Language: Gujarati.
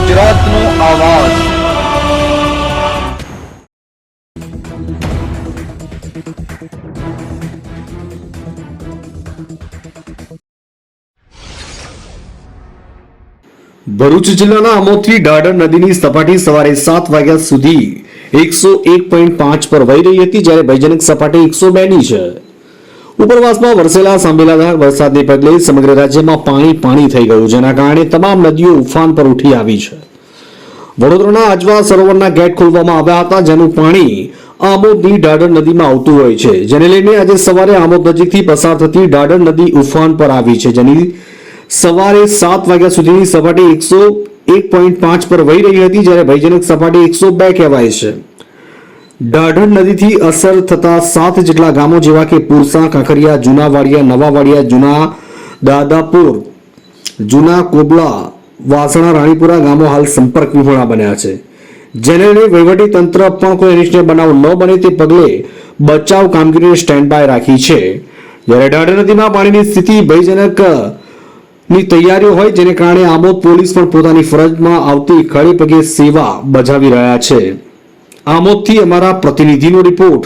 ગુજરાતનો આવાજ। ભરૂચ જિલ્લાના આમોદથી ડાઢર નદીની સપાટી સવારે 7 વાગ્યા સુધી 101.5 પર વહી રહી હતી, જ્યારે ભયજનક સપાટી 102ની છે। ઉપરવાસમાં વરસેલા સાંભેલાધાર વરસાદને પગલે સમગ્ર રાજ્યમાં પાણી થઈ ગયું, જેના કારણે તમામ નદીઓ ઉફાન પર ઉઠી આવી છે। વડોદરાના આજવા સરોવરના ગેટ ખોલવામાં આવ્યા હતા, જેનું પાણી આમોદની ડાઢર નદીમાં આવતું હોય છે, જેને લઈને આજે સવારે આમોદ નજીકથી પસાર થતી ડાઢર નદી ઉફાન પર આવી છે, જેની સવારે 7 વાગ્યા સુધીની સપાટી 101.5 પર વહી રહી હતી, જ્યારે ભયજનક સપાટી 102 કહેવાય છે। ડાઢર નદીથી અસર થતા 7 જેટલા ગામો જેવા કે પુરસા, કાંકરિયા, જૂના વાડિયા, નવા વાડિયા, જૂના દાદાપુર, જૂના કોબલા, વાસણા, રાણીપુરા ગામો હાલ સંપર્ક વિહોણા બન્યા છે, જેને લઈને વહીવટી તંત્ર પણ કોઈ અનિચ્છનીય બનાવ ન બને તે પગલે બચાવ કામગીરીને સ્ટેન્ડ બાય રાખી છે। જ્યારે ડાઢર નદીમાં પાણીની સ્થિતિ ભયજનક ની તૈયારીઓ હોય, જેને કારણે આમોદ પોલીસ પણ પોતાની ફરજમાં આવતી ખડે પગે સેવા બજાવી રહ્યા છે। આમોદથી અમારા પ્રતિનિધિનો રિપોર્ટ।